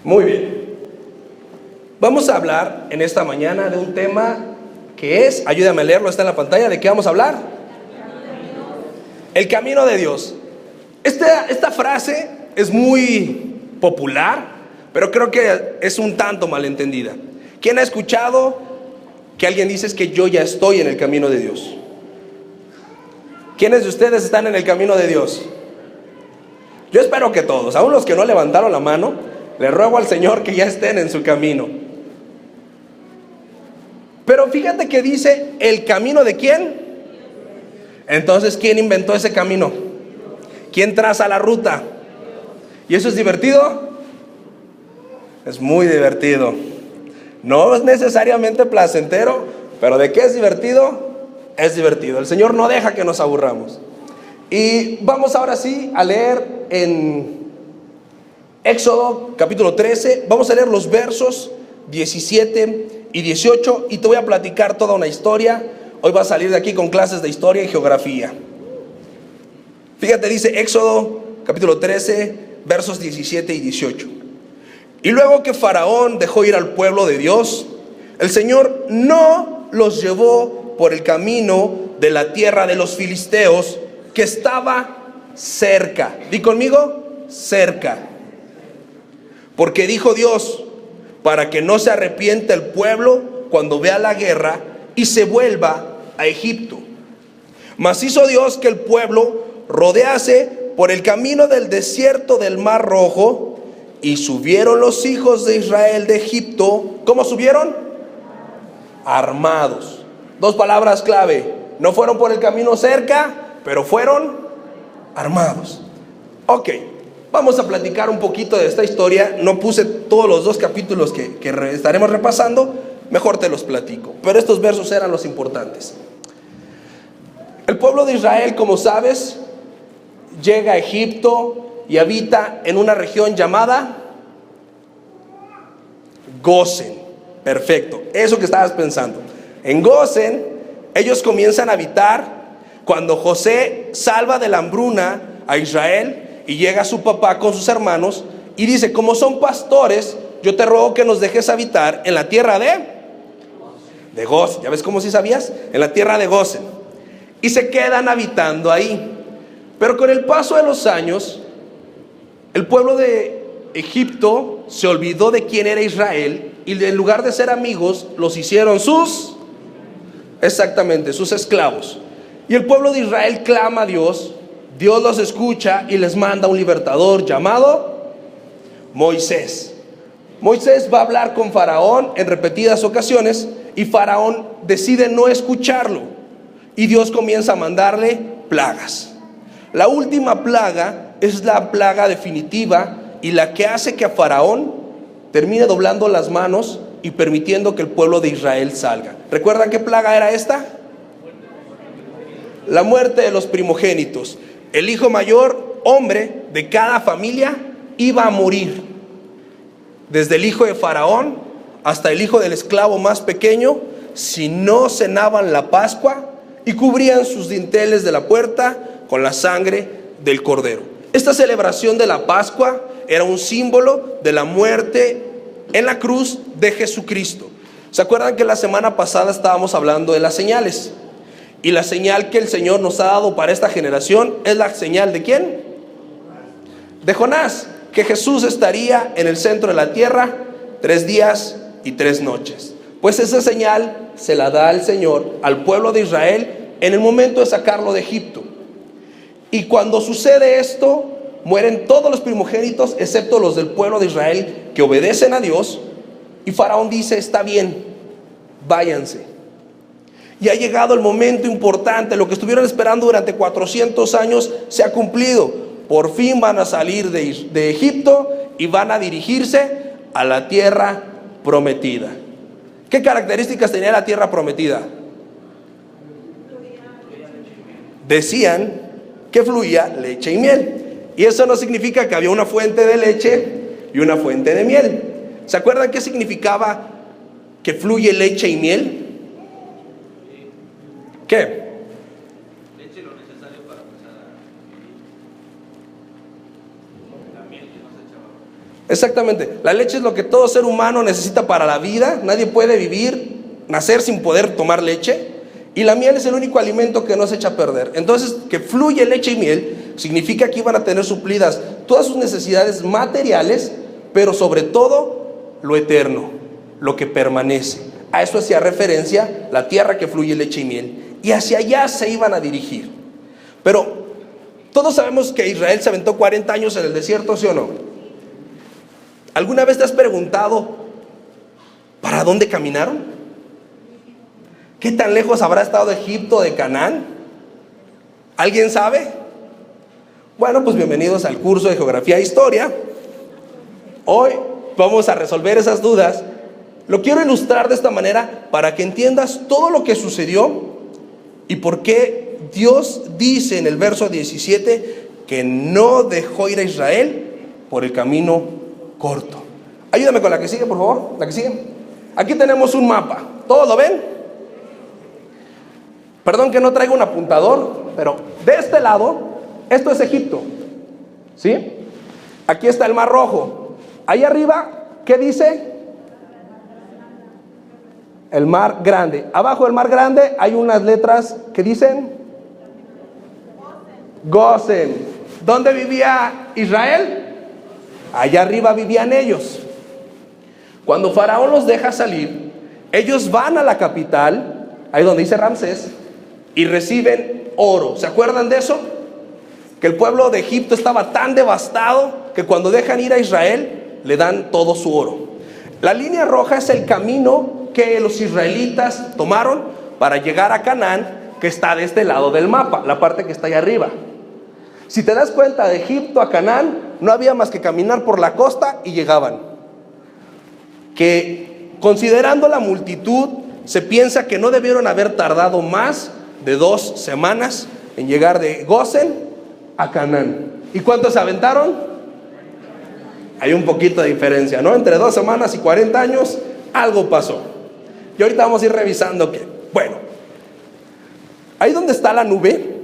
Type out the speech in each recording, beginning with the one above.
Muy bien. Vamos a hablar en esta mañana de un tema que es, ayúdame a leerlo, está en la pantalla. ¿De qué vamos a hablar? El camino de Dios. Esta frase es muy popular, pero creo que es un tanto malentendida. ¿Quién ha escuchado que alguien dice que yo ya estoy en el camino de Dios? ¿Quiénes de ustedes están en el camino de Dios? Yo espero que todos, aún los que no levantaron la mano, les ruego al Señor que ya estén en su camino. Pero fíjate que dice, ¿el camino de quién? Entonces, ¿quién inventó ese camino? ¿Quién traza la ruta? ¿Y eso es divertido? Es muy divertido. No es necesariamente placentero, pero ¿de qué es divertido? Es divertido. El Señor no deja que nos aburramos. Y vamos ahora sí a leer en Éxodo capítulo 13. Vamos a leer los versos 17 y 18 y te voy a platicar toda una historia. Hoy vas a salir de aquí con clases de historia y geografía. Fíjate, dice Éxodo capítulo 13, versos 17 y 18. Y luego que Faraón dejó ir al pueblo de Dios, el Señor no los llevó por el camino de la tierra de los filisteos, que estaba cerca. Di conmigo, cerca. Porque dijo Dios, para que no se arrepienta el pueblo cuando vea la guerra y se vuelva a Egipto. Mas hizo Dios que el pueblo rodease por el camino del desierto del Mar Rojo, y subieron los hijos de Israel de Egipto. ¿Cómo subieron? Armados. Dos palabras clave: no fueron por el camino cerca, pero fueron armados. Ok, vamos a platicar un poquito de esta historia. No puse todos los dos capítulos que estaremos repasando, mejor te los platico, pero estos versos eran los importantes. El pueblo de Israel, como sabes, llega a Egipto y habita en una región llamada Gosén. Perfecto, eso que estabas pensando. En Gosén, ellos comienzan a habitar cuando José salva de la hambruna a Israel y llega su papá con sus hermanos y dice: como son pastores, yo te ruego que nos dejes habitar en la tierra de Gosén. ¿Ya ves cómo sí sabías? En la tierra de Gosén. Y se quedan habitando ahí. Pero con el paso de los años, el pueblo de Egipto se olvidó de quién era Israel y en lugar de ser amigos, los hicieron sus esclavos. Y el pueblo de Israel clama a Dios. Dios los escucha y les manda un libertador llamado Moisés. Moisés va a hablar con Faraón en repetidas ocasiones y Faraón decide no escucharlo. Y Dios comienza a mandarle plagas. La última plaga es la plaga definitiva y la que hace que a Faraón termine doblando las manos y permitiendo que el pueblo de Israel salga. ¿Recuerdan qué plaga era esta? La muerte de los primogénitos. El hijo mayor, hombre de cada familia, iba a morir. Desde el hijo de Faraón hasta el hijo del esclavo más pequeño, si no cenaban la Pascua y cubrían sus dinteles de la puerta con la sangre del cordero. Esta celebración de la Pascua era un símbolo de la muerte en la cruz de Jesucristo. ¿Se acuerdan que la semana pasada estábamos hablando de las señales? Y la señal que el Señor nos ha dado para esta generación es la señal ¿de quién? De Jonás, que Jesús estaría en el centro de la tierra 3 días y 3 noches. Pues esa señal se la da el Señor al pueblo de Israel en el momento de sacarlo de Egipto. Y cuando sucede esto, mueren todos los primogénitos excepto los del pueblo de Israel que obedecen a Dios. Y Faraón dice: está bien, váyanse. Y ha llegado el momento importante. Lo que estuvieron esperando durante 400 años se ha cumplido. Por fin van a salir de Egipto y van a dirigirse a la tierra prometida. ¿Qué características tenía la tierra prometida? Decían que fluía leche y miel. Y eso no significa que había una fuente de leche y una fuente de miel. ¿Se acuerdan qué significaba que fluye leche y miel? ¿Qué? Leche lo necesario para empezar a vivir. Exactamente. La leche es lo que todo ser humano necesita para la vida. Nadie puede nacer sin poder tomar leche. Y la miel es el único alimento que no se echa a perder. Entonces, que fluye leche y miel significa que iban a tener suplidas todas sus necesidades materiales, pero sobre todo lo eterno, lo que permanece. A eso hacía referencia la tierra que fluye leche y miel. Y hacia allá se iban a dirigir. Pero todos sabemos que Israel se aventó 40 años en el desierto, ¿sí o no? ¿Alguna vez te has preguntado para dónde caminaron? ¿Qué tan lejos habrá estado Egipto de Canaán? ¿Alguien sabe? Bueno, pues bienvenidos al curso de Geografía e Historia. Hoy vamos a resolver esas dudas. Lo quiero ilustrar de esta manera para que entiendas todo lo que sucedió y por qué Dios dice en el verso 17 que no dejó ir a Israel por el camino corto. Ayúdame con la que sigue, por favor. La que sigue. Aquí tenemos un mapa. ¿Todos lo ven? Perdón que no traigo un apuntador, pero de este lado, esto es Egipto, ¿sí? Aquí está el Mar Rojo. Ahí arriba, ¿qué dice? El Mar Grande. Abajo del Mar Grande hay unas letras que dicen Gosen. ¿Dónde vivía Israel? Allá arriba vivían ellos. Cuando Faraón los deja salir, ellos van a la capital, ahí donde dice Ramsés, y reciben oro. ¿Se acuerdan de eso? Que el pueblo de Egipto estaba tan devastado que cuando dejan ir a Israel le dan todo su oro. La línea roja es el camino que los israelitas tomaron para llegar a Canaán, que está de este lado del mapa, la parte que está ahí arriba. Si te das cuenta, de Egipto a Canaán no había más que caminar por la costa y llegaban. Que considerando la multitud, se piensa que no debieron haber tardado más de 2 semanas en llegar de Gosen a Canaán. ¿Y cuántos se aventaron? Hay un poquito de diferencia, ¿no? Entre 2 semanas y 40 años, algo pasó. Y ahorita vamos a ir revisando que, bueno, ahí donde está la nube,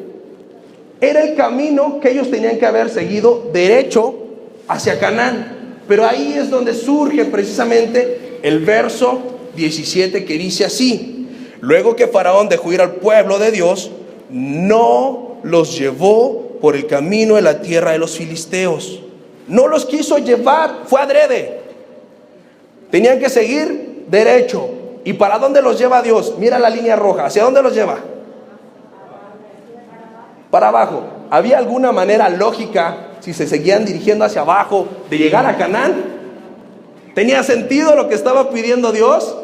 era el camino que ellos tenían que haber seguido derecho hacia Canaán. Pero ahí es donde surge precisamente el verso 17 que dice así: luego que Faraón dejó ir al pueblo de Dios, no los llevó por el camino de la tierra de los filisteos. No los quiso llevar, fue adrede. Tenían que seguir derecho. ¿Y para dónde los lleva Dios? Mira la línea roja, ¿hacia dónde los lleva? Para abajo. ¿Había alguna manera lógica, si se seguían dirigiendo hacia abajo, de llegar a Canaán? ¿Tenía sentido lo que estaba pidiendo Dios?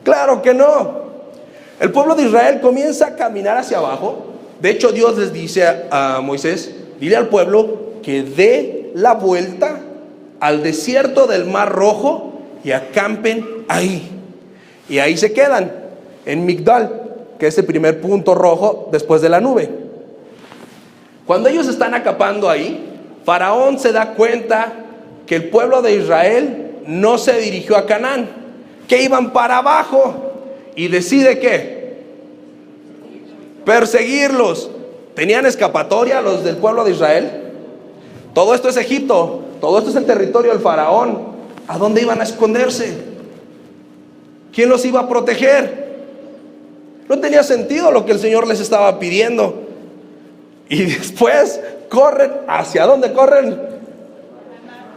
Claro que no. El pueblo de Israel comienza a caminar hacia abajo. De hecho, Dios les dice a Moisés: dile al pueblo que dé la vuelta al desierto del Mar Rojo y acampen ahí. Y ahí se quedan, en Migdal, que es el primer punto rojo después de la nube. Cuando ellos están acampando ahí, Faraón se da cuenta que el pueblo de Israel no se dirigió a Canaán, que iban para abajo, y decide ¿qué? Perseguirlos. ¿Tenían escapatoria los del pueblo de Israel? Todo esto es Egipto, todo esto es el territorio del Faraón. ¿A dónde iban a esconderse? ¿Quién los iba a proteger? No tenía sentido lo que el Señor les estaba pidiendo. Y después corren. ¿Hacia dónde corren?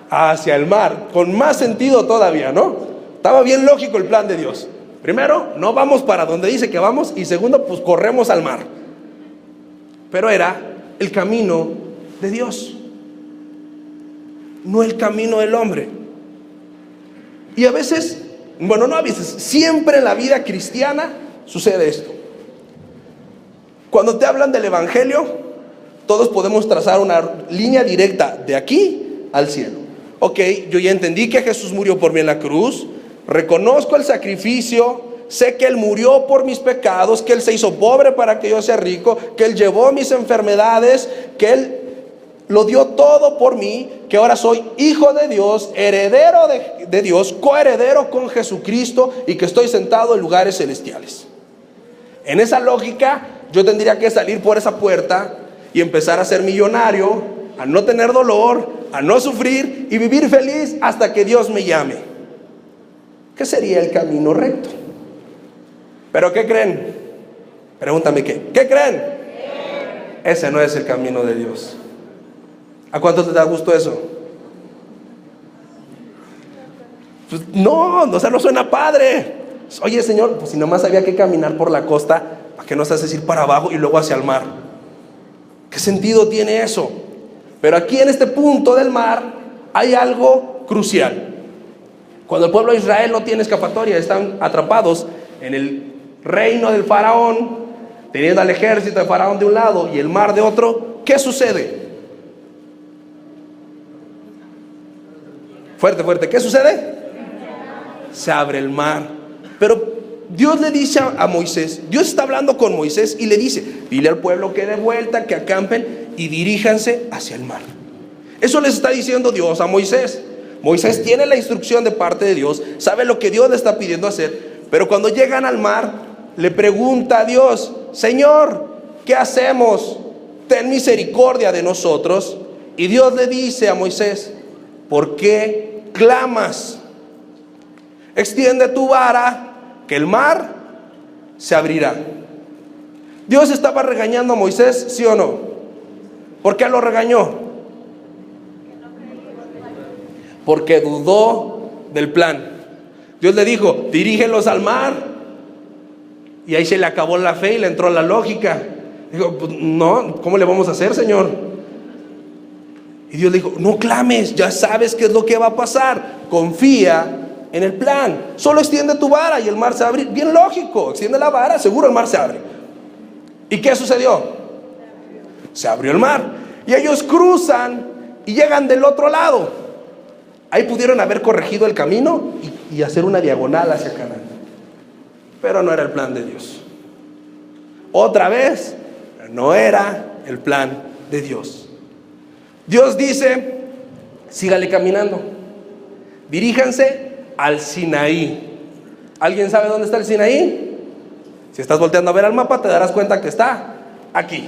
Hacia el mar. Con más sentido todavía, ¿no? Estaba bien lógico el plan de Dios. Primero, no vamos para donde dice que vamos. Y segundo, pues corremos al mar. Pero era el camino de Dios, no el camino del hombre. Y a veces, bueno, no a veces, siempre en la vida cristiana sucede esto. Cuando te hablan del evangelio, todos podemos trazar una línea directa de aquí al cielo. Ok, yo ya entendí que Jesús murió por mí en la cruz, reconozco el sacrificio, sé que Él murió por mis pecados, que Él se hizo pobre para que yo sea rico, que Él llevó mis enfermedades, que Él lo dio todo por mí, que ahora soy hijo de Dios, heredero de Dios, coheredero con Jesucristo, y que estoy sentado en lugares celestiales. En esa lógica, yo tendría que salir por esa puerta y empezar a ser millonario, a no tener dolor, a no sufrir y vivir feliz hasta que Dios me llame. ¿Qué sería el camino recto? ¿Pero qué creen? Pregúntame qué. ¿Qué creen? Ese no es el camino de Dios. ¿A cuántos les da gusto eso? Pues no, o sea, no suena padre. Oye, Señor, pues si nomás había que caminar por la costa, ¿para qué nos haces ir para abajo y luego hacia el mar? ¿Qué sentido tiene eso? Pero aquí en este punto del mar hay algo crucial. Cuando el pueblo de Israel no tiene escapatoria, están atrapados en el reino del faraón, teniendo al ejército de faraón de un lado y el mar de otro, ¿qué sucede? Fuerte, fuerte, ¿qué sucede? Se abre el mar. Pero Dios le dice a Moisés, Dios está hablando con Moisés y le dice, dile al pueblo que dé vuelta, que acampen y diríjanse hacia el mar. Eso les está diciendo Dios a Moisés. Moisés tiene la instrucción de parte de Dios, sabe lo que Dios le está pidiendo hacer, pero cuando llegan al mar, le pregunta a Dios, Señor, ¿qué hacemos? Ten misericordia de nosotros. Y Dios le dice a Moisés, ¿por qué clamas? Extiende tu vara, que el mar se abrirá. Dios estaba regañando a Moisés, ¿sí o no? ¿Por qué lo regañó? Porque dudó del plan. Dios le dijo, dirígelos al mar. Y ahí se le acabó la fe y le entró la lógica. Dijo, pues no, ¿cómo le vamos a hacer, Señor? Y Dios le dijo, no clames, ya sabes qué es lo que va a pasar. Confía en el plan. Solo extiende tu vara y el mar se abre. Bien lógico, extiende la vara, seguro el mar se abre. ¿Y qué sucedió? Se abrió el mar. Y ellos cruzan y llegan del otro lado. Ahí pudieron haber corregido el camino y hacer una diagonal hacia Canaán. Pero no era el plan de Dios. Otra vez, no era el plan de Dios. Dios dice, sígale caminando. Diríjanse al Sinaí. ¿Alguien sabe dónde está el Sinaí? Si estás volteando a ver al mapa, te darás cuenta que está aquí.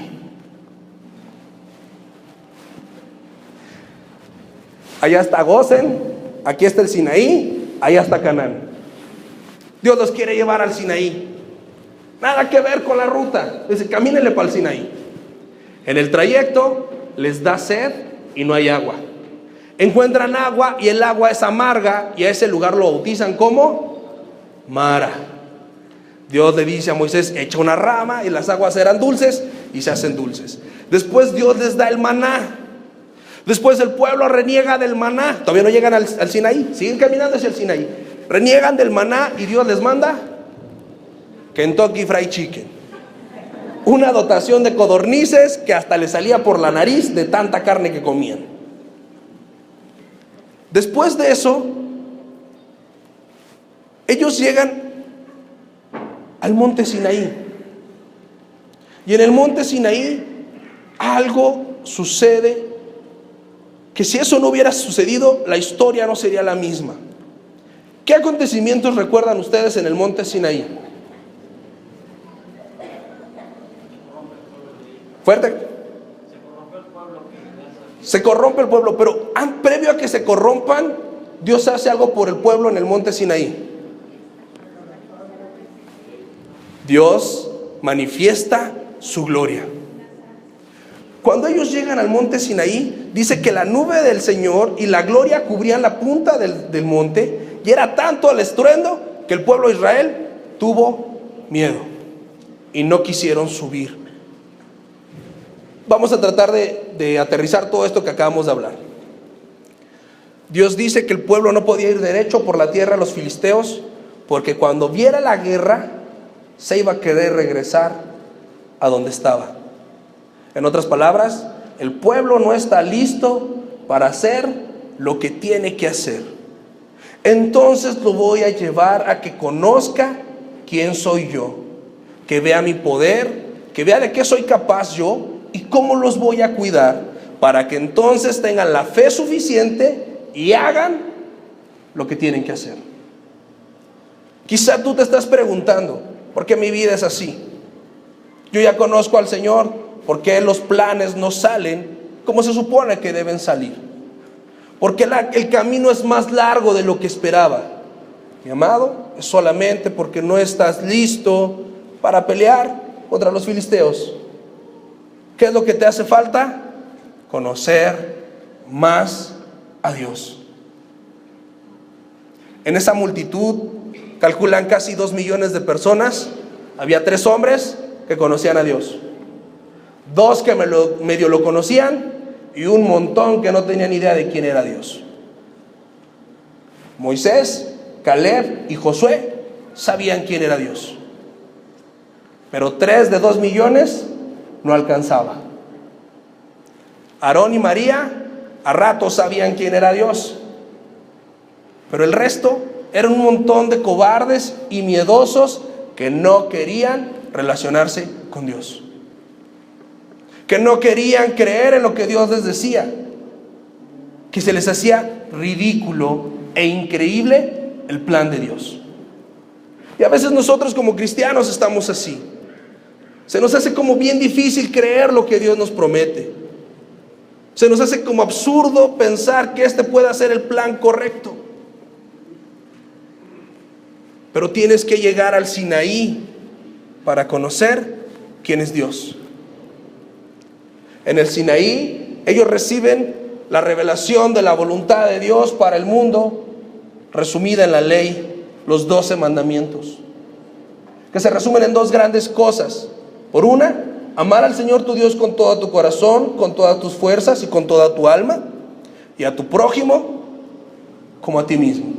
Allá está Gosén, aquí está el Sinaí, allá está Canaán. Dios los quiere llevar al Sinaí. Nada que ver con la ruta. Dice, camínenle para el Sinaí. En el trayecto les da sed y no hay agua. Encuentran agua y el agua es amarga y a ese lugar lo bautizan como Mara. Dios le dice a Moisés, echa una rama y las aguas eran dulces y se hacen dulces. Después Dios les da el maná. Después el pueblo reniega del maná. Todavía no llegan al Sinaí, siguen caminando hacia el Sinaí. Reniegan del maná y Dios les manda Kentucky Fried Chicken. Una dotación de codornices que hasta les salía por la nariz de tanta carne que comían. Después de eso, ellos llegan al monte Sinaí. Y en el monte Sinaí algo sucede que si eso no hubiera sucedido, la historia no sería la misma. ¿Qué acontecimientos recuerdan ustedes en el monte Sinaí? Fuerte. Se corrompe el pueblo, pero previo a que se corrompan, Dios hace algo por el pueblo en el monte Sinaí. Dios manifiesta su gloria. Cuando ellos llegan al monte Sinaí, dice que la nube del Señor y la gloria cubrían la punta del monte, y era tanto el estruendo que el pueblo de Israel tuvo miedo y no quisieron subir. Vamos a tratar de aterrizar todo esto que acabamos de hablar. Dios dice que el pueblo no podía ir derecho por la tierra a los filisteos, porque cuando viera la guerra se iba a querer regresar a donde estaba. En otras palabras, el pueblo no está listo para hacer lo que tiene que hacer. Entonces lo voy a llevar a que conozca quién soy yo, que vea mi poder, que vea de qué soy capaz yo y cómo los voy a cuidar, para que entonces tengan la fe suficiente y hagan lo que tienen que hacer. Quizá tú te estás preguntando, ¿por qué mi vida es así? Yo ya conozco al Señor, ¿por qué los planes no salen como se supone que deben salir? porque el camino es más largo de lo que esperaba. Mi amado, es solamente porque no estás listo para pelear contra los filisteos. ¿Qué es lo que te hace falta? Conocer más a Dios. En esa multitud, calculan casi 2 millones de personas, había 3 hombres que conocían a Dios, 2 que medio lo conocían y un montón que no tenían idea de quién era Dios. Moisés, Caleb y Josué sabían quién era Dios, pero 3 de 2 millones no alcanzaba. Aarón y María a ratos sabían quién era Dios, pero el resto eran un montón de cobardes y miedosos que no querían relacionarse con Dios, que no querían creer en lo que Dios les decía, que se les hacía ridículo e increíble el plan de Dios. Y a veces nosotros como cristianos estamos así. Se nos hace como bien difícil creer lo que Dios nos promete. Se nos hace como absurdo pensar que este pueda ser el plan correcto. Pero tienes que llegar al Sinaí para conocer quién es Dios. En el Sinaí, ellos reciben la revelación de la voluntad de Dios para el mundo, resumida en la ley, los 12 mandamientos, que se resumen en 2 grandes cosas. Por una, amar al Señor tu Dios con todo tu corazón, con todas tus fuerzas y con toda tu alma, y a tu prójimo como a ti mismo.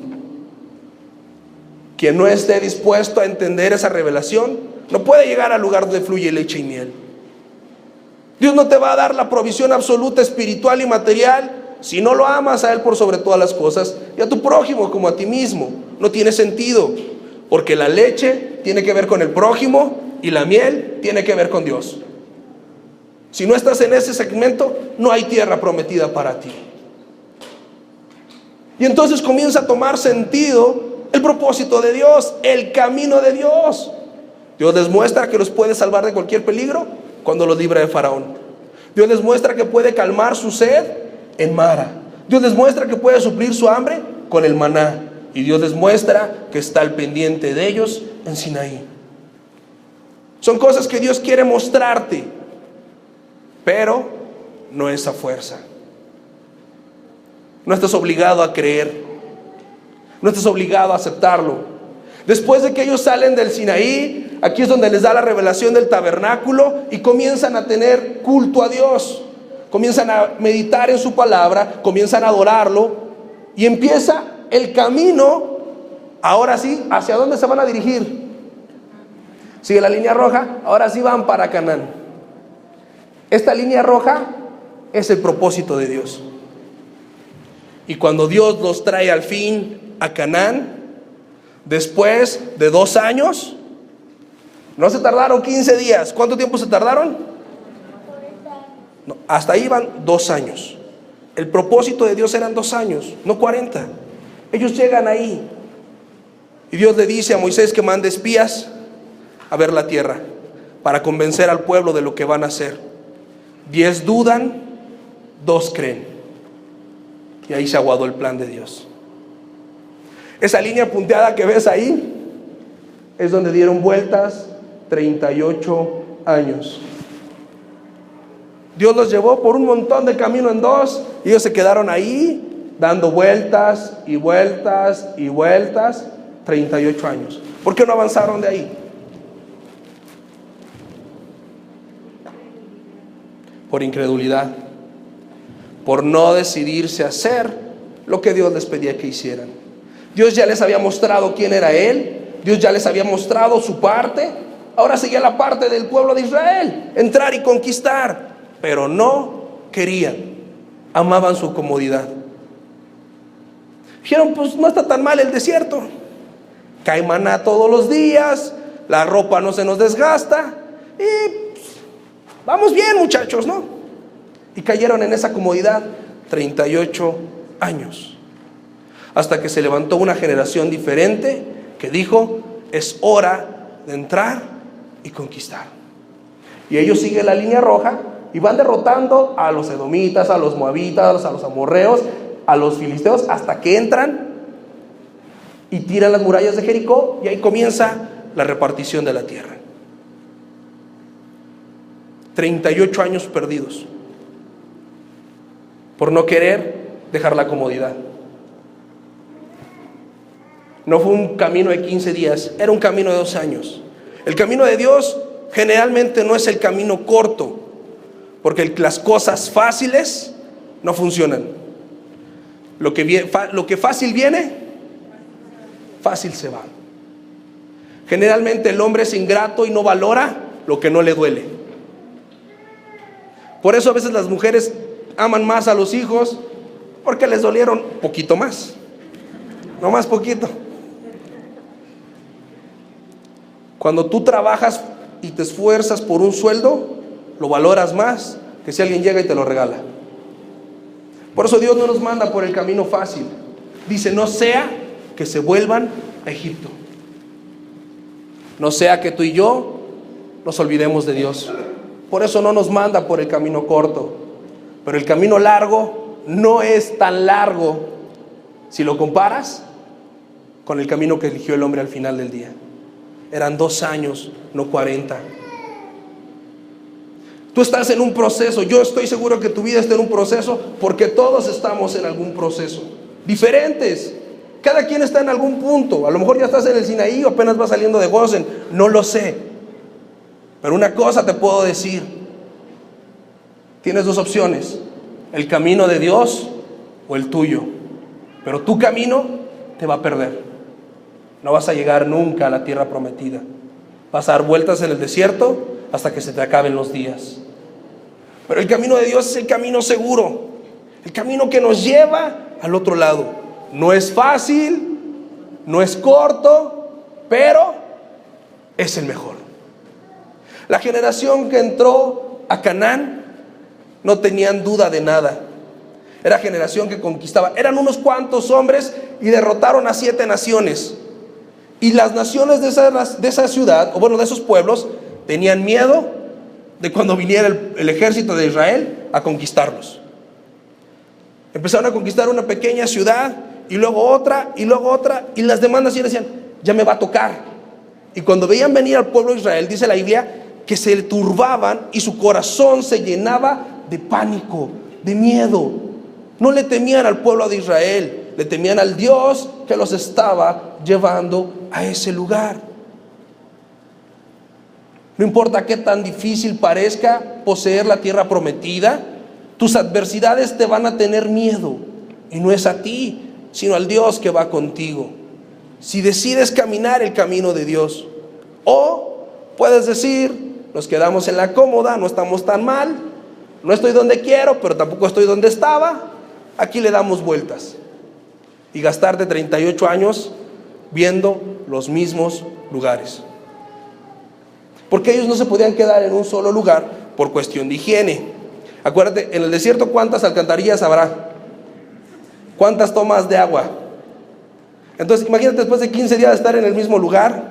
Quien no esté dispuesto a entender esa revelación no puede llegar al lugar donde fluye leche y miel. Dios no te va a dar la provisión absoluta espiritual y material si no lo amas a Él por sobre todas las cosas y a tu prójimo como a ti mismo. No tiene sentido, porque la leche tiene que ver con el prójimo y la miel tiene que ver con Dios. Si no estás en ese segmento, no hay tierra prometida para ti. Y entonces comienza a tomar sentido el propósito de Dios, el camino de Dios. Dios les muestra que los puede salvar de cualquier peligro cuando los libra de Faraón. Dios les muestra que puede calmar su sed en Mara. Dios les muestra que puede suplir su hambre con el maná. Y Dios les muestra que está al pendiente de ellos en Sinaí. Son cosas que Dios quiere mostrarte, pero no es a fuerza. No estás obligado a creer, no estás obligado a aceptarlo. Después de que ellos salen del Sinaí, aquí es donde les da la revelación del tabernáculo y comienzan a tener culto a Dios, comienzan a meditar en su palabra, comienzan a adorarlo y empieza el camino. Ahora sí, ¿hacia dónde se van a dirigir? Sigue la línea roja, ahora sí van para Canaán. Esta línea roja es el propósito de Dios. Y cuando Dios los trae al fin a Canaán, después de 2 años, no se tardaron 15 días. ¿Cuánto tiempo se tardaron? No, hasta ahí van 2 años. El propósito de Dios eran 2 años, no 40. Ellos llegan ahí y Dios le dice a Moisés que mande espías a ver la tierra para convencer al pueblo de lo que van a hacer. 10 dudan, 2 creen. Y ahí se aguadó el plan de Dios. Esa línea punteada que ves ahí es donde dieron vueltas 38 años. Dios los llevó por un montón de camino en 2 y ellos se quedaron ahí dando vueltas y vueltas y vueltas 38 años. ¿Por qué no avanzaron de ahí? Por incredulidad, por no decidirse a hacer lo que Dios les pedía que hicieran. Dios ya les había mostrado quién era Él, Dios ya les había mostrado su parte, ahora seguía la parte del pueblo de Israel, entrar y conquistar, pero no querían, amaban su comodidad. Dijeron, pues no está tan mal el desierto, cae maná todos los días, la ropa no se nos desgasta y pues, vamos bien muchachos, ¿no? Y cayeron en esa comodidad 38 años. Hasta que se levantó una generación diferente que dijo, es hora de entrar y conquistar. Y ellos siguen la línea roja y van derrotando a los edomitas, a los moabitas, a los amorreos, a los filisteos hasta que entran y tiran las murallas de Jericó, y ahí comienza la repartición de la tierra. 38 años perdidos por no querer dejar la comodidad. No fue un camino de 15 días, era un camino de 2 años. El camino de Dios generalmente no es el camino corto, porque las cosas fáciles no funcionan. Lo que fácil viene, fácil se va. Generalmente el hombre es ingrato y no valora lo que no le duele. Por eso a veces las mujeres aman más a los hijos, porque les dolieron poquito más, no más poquito. Cuando tú trabajas y te esfuerzas por un sueldo, lo valoras más que si alguien llega y te lo regala. Por eso Dios no nos manda por el camino fácil. Dice, no sea que se vuelvan a Egipto. No sea que tú y yo nos olvidemos de Dios. Por eso no nos manda por el camino corto. Pero el camino largo no es tan largo si lo comparas con el camino que eligió el hombre al final del día. Eran 2 años, no 40. Tú estás en un proceso. Yo estoy seguro que tu vida está en un proceso, porque todos estamos en algún proceso. Diferentes. Cada quien está en algún punto. A lo mejor ya estás en el Sinaí o apenas vas saliendo de Gosen. No lo sé. Pero una cosa te puedo decir. Tienes 2 opciones. El camino de Dios o el tuyo. Pero tu camino te va a perder. No vas a llegar nunca a la tierra prometida. Vas a dar vueltas en el desierto hasta que se te acaben los días. Pero el camino de Dios es el camino seguro, el camino que nos lleva al otro lado. No es fácil, no es corto, pero es el mejor. La generación que entró a Canaán no tenían duda de nada. Era generación que conquistaba. Eran unos cuantos hombres y derrotaron a 7 naciones. Y las naciones de esa ciudad, o bueno, de esos pueblos, tenían miedo de cuando viniera el ejército de Israel a conquistarlos. Empezaron a conquistar una pequeña ciudad, y luego otra, y las demás naciones decían, ya me va a tocar. Y cuando veían venir al pueblo de Israel, dice la Biblia, que se turbaban y su corazón se llenaba de pánico, de miedo. No le temían al pueblo de Israel, le temían al Dios que los estaba llevando a ese lugar. No importa qué tan difícil parezca poseer la tierra prometida, tus adversidades te van a tener miedo. Y no es a ti, sino al Dios que va contigo. Si decides caminar el camino de Dios, o puedes decir, nos quedamos en la cómoda, no estamos tan mal, no estoy donde quiero, pero tampoco estoy donde estaba, aquí le damos vueltas. Y gastarte 38 años viendo los mismos lugares. Porque ellos no se podían quedar en un solo lugar por cuestión de higiene. Acuérdate, en el desierto, ¿cuántas alcantarillas habrá? ¿Cuántas tomas de agua? Entonces, imagínate después de 15 días de estar en el mismo lugar,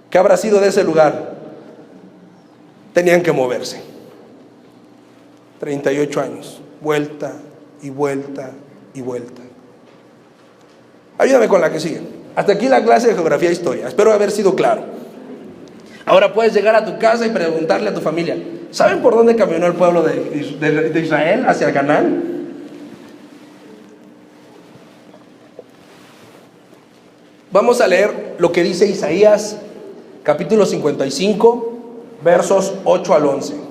¿qué habrá sido de ese lugar? Tenían que moverse. 38 años, vuelta y vuelta y vuelta. Ayúdame con la que sigue. Hasta aquí la clase de geografía e historia. Espero haber sido claro. Ahora puedes llegar a tu casa y preguntarle a tu familia, ¿saben por dónde caminó el pueblo de Israel hacia Canaán? Vamos a leer lo que dice Isaías, capítulo 55, versos 8 al 11.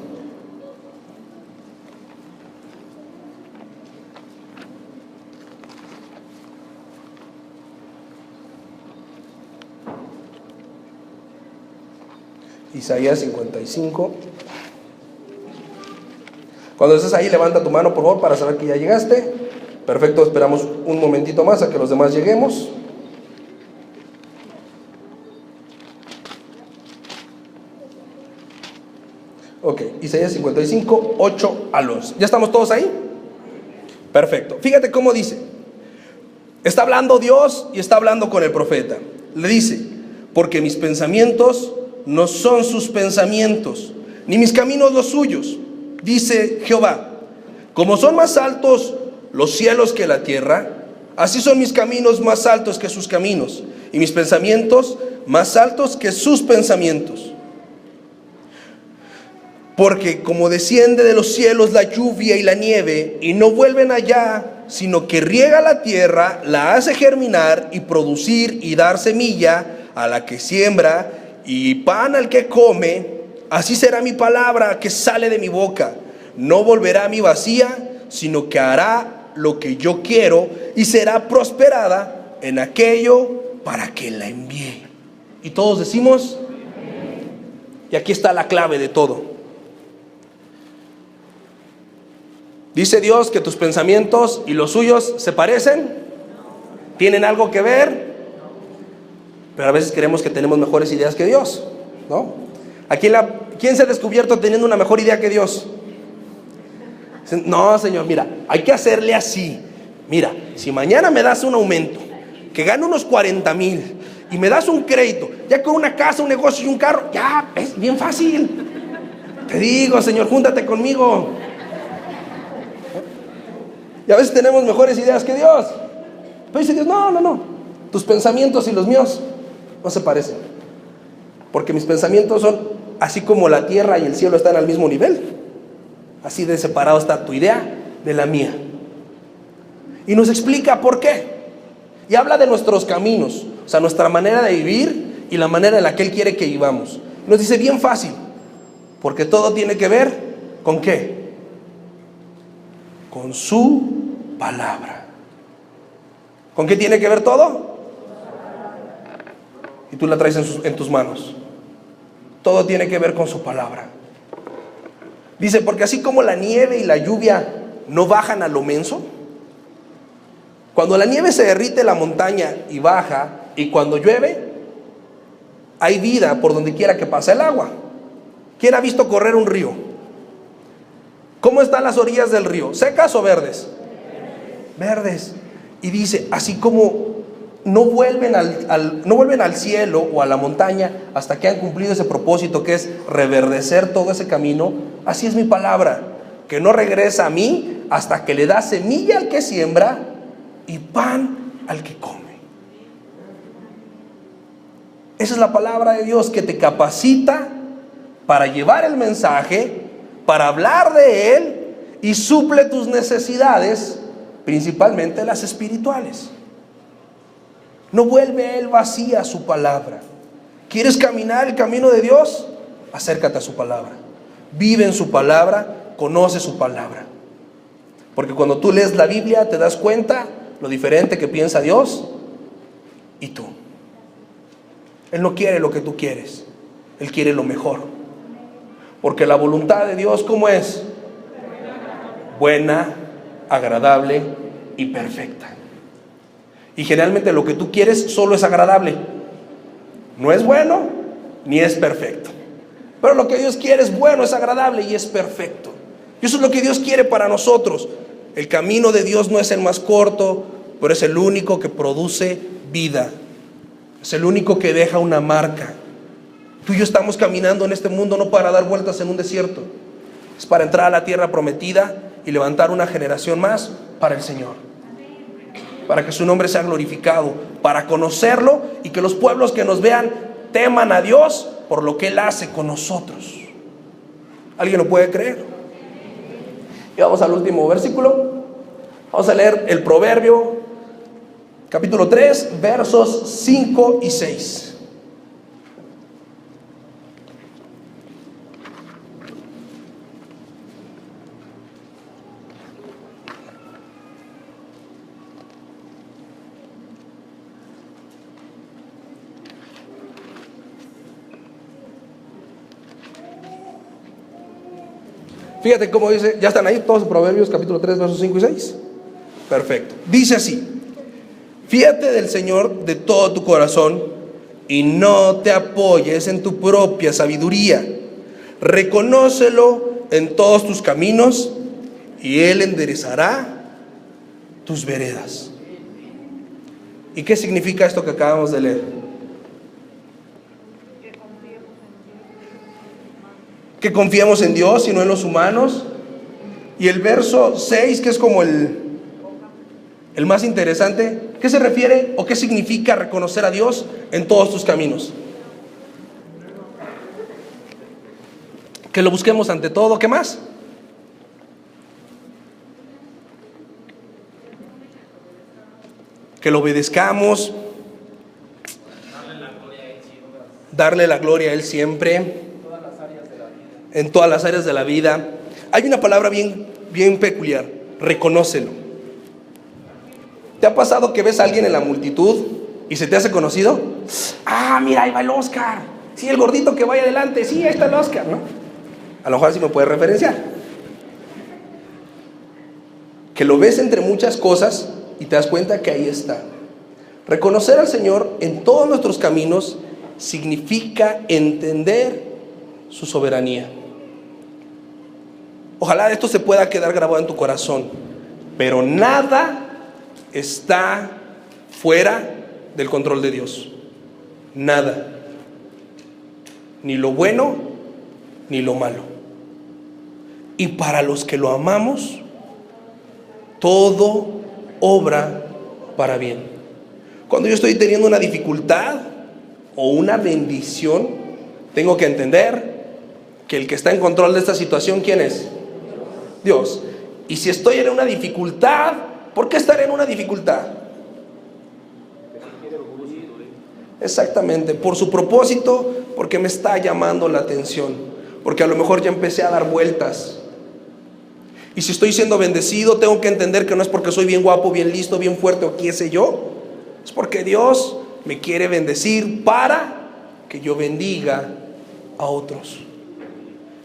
Isaías 55. Cuando estés ahí, levanta tu mano, por favor, para saber que ya llegaste. Perfecto, esperamos un momentito más a que los demás lleguemos. Ok, Isaías 55, 8 al 11. ¿Ya estamos todos ahí? Perfecto. Fíjate cómo dice. Está hablando Dios y está hablando con el profeta. Le dice, porque mis pensamientos no son sus pensamientos, ni mis caminos los suyos, dice Jehová. Como son más altos los cielos que la tierra, así son mis caminos más altos que sus caminos, y mis pensamientos más altos que sus pensamientos. Porque como desciende de los cielos la lluvia y la nieve, y no vuelven allá, sino que riega la tierra, la hace germinar y producir y dar semilla a la que siembra y pan al que come, así será mi palabra que sale de mi boca. No volverá a mí vacía, sino que hará lo que yo quiero y será prosperada en aquello para que la envíe. Y todos decimos, y aquí está la clave de todo. ¿Dice Dios que tus pensamientos y los suyos se parecen? ¿Tienen algo que ver? Pero a veces creemos que tenemos mejores ideas que Dios, ¿no? ¿Quién se ha descubierto teniendo una mejor idea que Dios? No, Señor, mira, hay que hacerle así. Mira, si mañana me das un aumento, que gane unos 40,000 y me das un crédito, ya con una casa, un negocio y un carro, ya, es bien fácil. Te digo, Señor, júntate conmigo. Y a veces tenemos mejores ideas que Dios. Pero dice Dios, no, tus pensamientos y los míos no se parecen. Porque mis pensamientos son así como la tierra y el cielo están al mismo nivel. Así de separado está tu idea de la mía. Y nos explica por qué. Y habla de nuestros caminos, o sea, nuestra manera de vivir y la manera en la que Él quiere que vivamos. Nos dice bien fácil, porque todo tiene que ver ¿con qué? Con su palabra. ¿Con qué tiene que ver todo? Y tú la traes en tus manos. Todo tiene que ver con su palabra. Dice, porque así como la nieve y la lluvia no bajan a lo menso, cuando la nieve se derrite en la montaña y baja, y cuando llueve, hay vida por donde quiera que pase el agua. ¿Quién ha visto correr un río? ¿Cómo están las orillas del río? ¿Secas o verdes? Verdes. Y dice, así como no vuelven al cielo o a la montaña hasta que han cumplido ese propósito que es reverdecer todo ese camino, así es mi palabra, que no regresa a mí hasta que le da semilla al que siembra y pan al que come. Esa es la palabra de Dios que te capacita para llevar el mensaje, para hablar de Él y suple tus necesidades, principalmente las espirituales. No vuelve Él vacía a su palabra. ¿Quieres caminar el camino de Dios? Acércate a su palabra. Vive en su palabra, conoce su palabra. Porque cuando tú lees la Biblia te das cuenta lo diferente que piensa Dios y tú. Él no quiere lo que tú quieres, Él quiere lo mejor. Porque la voluntad de Dios, ¿cómo es? Buena, agradable y perfecta. Y generalmente lo que tú quieres solo es agradable. No es bueno ni es perfecto. Pero lo que Dios quiere es bueno, es agradable y es perfecto. Y eso es lo que Dios quiere para nosotros. El camino de Dios no es el más corto, pero es el único que produce vida. Es el único que deja una marca. Tú y yo estamos caminando en este mundo no para dar vueltas en un desierto. Es para entrar a la tierra prometida y levantar una generación más para el Señor. Para que su nombre sea glorificado, para conocerlo y que los pueblos que nos vean teman a Dios por lo que Él hace con nosotros. ¿Alguien lo puede creer? Y vamos al último versículo. Vamos a leer el Proverbio, capítulo 3, versos 5 y 6. Fíjate cómo dice, ya están ahí todos los Proverbios, capítulo 3, versos 5 y 6. Perfecto. Dice así: fíjate del Señor de todo tu corazón y no te apoyes en tu propia sabiduría. Reconócelo en todos tus caminos y Él enderezará tus veredas. ¿Y qué significa esto que acabamos de leer? Que confiemos en Dios y no en los humanos. Y el verso 6, que es como el El más interesante, ¿qué se refiere o qué significa reconocer a Dios en todos tus caminos? Que lo busquemos ante todo. ¿Qué más? Que lo obedezcamos. Darle la gloria a Él siempre. En todas las áreas de la vida. Hay una palabra bien peculiar. Reconócelo. ¿Te ha pasado que ves a alguien en la multitud y se te hace conocido? Ah, mira, ahí va el Oscar. Sí, el gordito que vaya adelante. Sí, ahí está el Oscar, ¿no? A lo mejor así me puedes referenciar. Que lo ves entre muchas cosas y te das cuenta que ahí está. Reconocer al Señor en todos nuestros caminos significa entender su soberanía. Ojalá esto se pueda quedar grabado en tu corazón. Pero nada está fuera del control de Dios. Nada. Ni lo bueno, ni lo malo. Y para los que lo amamos, todo obra para bien. Cuando yo estoy teniendo una dificultad o una bendición, tengo que entender que el que está en control de esta situación, ¿quién es? Dios. Y si estoy en una dificultad, ¿por qué estaré en una dificultad? Exactamente, por su propósito, porque me está llamando la atención, porque a lo mejor ya empecé a dar vueltas. Y si estoy siendo bendecido, tengo que entender que no es porque soy bien guapo, bien listo, bien fuerte o qué sé yo. Es porque Dios me quiere bendecir para que yo bendiga a otros.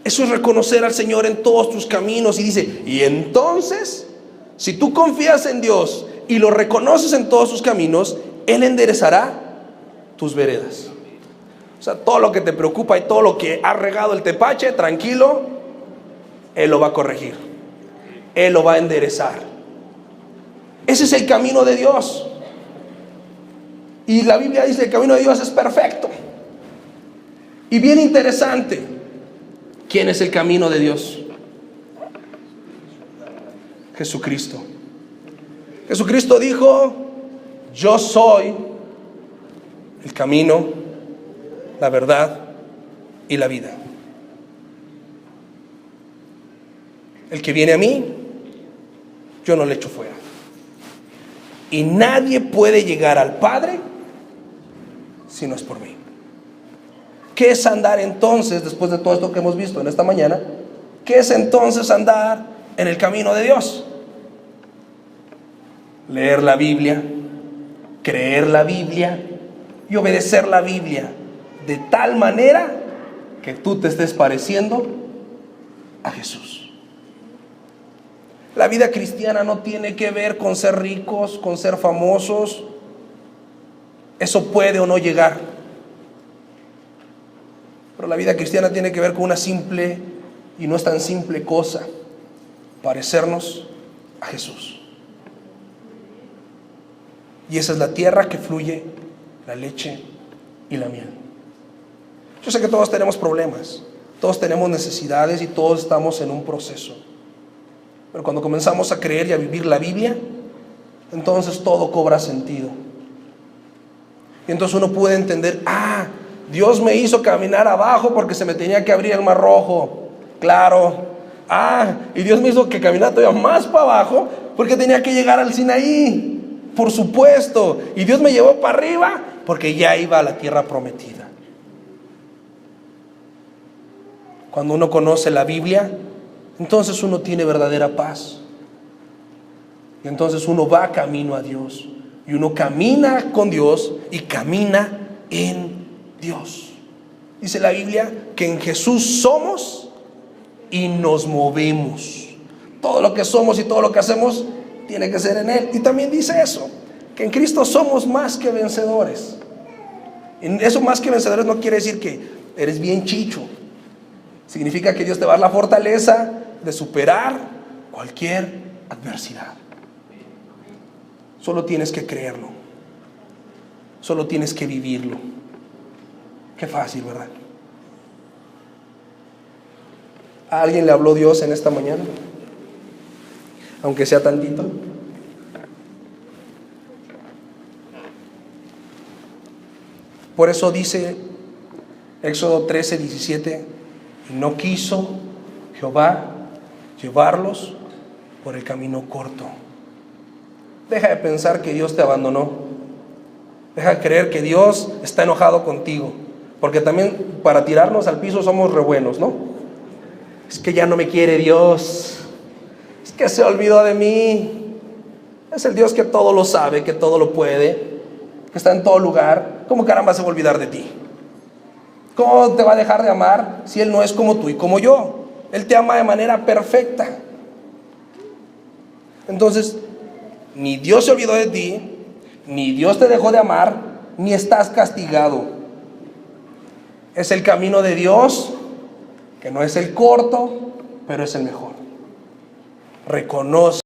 Eso es reconocer al Señor en todos tus caminos. Y dice, y entonces, si tú confías en Dios y lo reconoces en todos tus caminos, Él enderezará tus veredas. O sea, todo lo que te preocupa y todo lo que ha regado el tepache, tranquilo, Él lo va a corregir. Él lo va a enderezar. Ese es el camino de Dios. Y la Biblia dice que el camino de Dios es perfecto. Y bien interesante. ¿Quién es el camino de Dios? Jesucristo. Jesucristo dijo: yo soy el camino, la verdad y la vida. El que viene a mí, yo no le echo fuera. Y nadie puede llegar al Padre si no es por mí. ¿Qué es andar entonces, después de todo esto que hemos visto en esta mañana? ¿Qué es entonces andar en el camino de Dios? Leer la Biblia, creer la Biblia y obedecer la Biblia de tal manera que tú te estés pareciendo a Jesús. La vida cristiana no tiene que ver con ser ricos, con ser famosos. Eso puede o no llegar. Pero la vida cristiana tiene que ver con una simple y no es tan simple cosa: parecernos a Jesús. Y esa es la tierra que fluye la leche y la miel. Yo sé que todos tenemos problemas, todos tenemos necesidades y todos estamos en un proceso. Pero cuando comenzamos a creer y a vivir la Biblia, entonces todo cobra sentido. Y entonces uno puede entender: Dios me hizo caminar abajo porque se me tenía que abrir el mar rojo. Claro. Y Dios me hizo que caminara todavía más para abajo porque tenía que llegar al Sinaí. Por supuesto. Y Dios me llevó para arriba porque ya iba a la tierra prometida. Cuando uno conoce la Biblia, entonces uno tiene verdadera paz. Y entonces uno va camino a Dios. Y uno camina con Dios y camina en Dios. Dice la Biblia que en Jesús somos y nos movemos. Todo lo que somos y todo lo que hacemos tiene que ser en Él. Y también dice eso, que en Cristo somos más que vencedores. En eso, más que vencedores, no quiere decir que eres bien chicho. Significa que Dios te va a dar la fortaleza de superar cualquier adversidad. Solo tienes que creerlo. Solo tienes que vivirlo. Qué fácil, ¿verdad? ¿A alguien le habló Dios en esta mañana? Aunque sea tantito. Por eso dice Éxodo 13:17, y no quiso Jehová llevarlos por el camino corto. Deja de pensar que Dios te abandonó. Deja de creer que Dios está enojado contigo. Porque también para tirarnos al piso somos re buenos, ¿no? Es que ya no me quiere Dios. Es que se olvidó de mí. Es el Dios que todo lo sabe, que todo lo puede, que está en todo lugar. ¿Cómo caramba se va a olvidar de ti? ¿Cómo te va a dejar de amar si Él no es como tú y como yo? Él te ama de manera perfecta. Entonces, ni Dios se olvidó de ti, ni Dios te dejó de amar, ni estás castigado. Es el camino de Dios, que no es el corto, pero es el mejor. Reconoce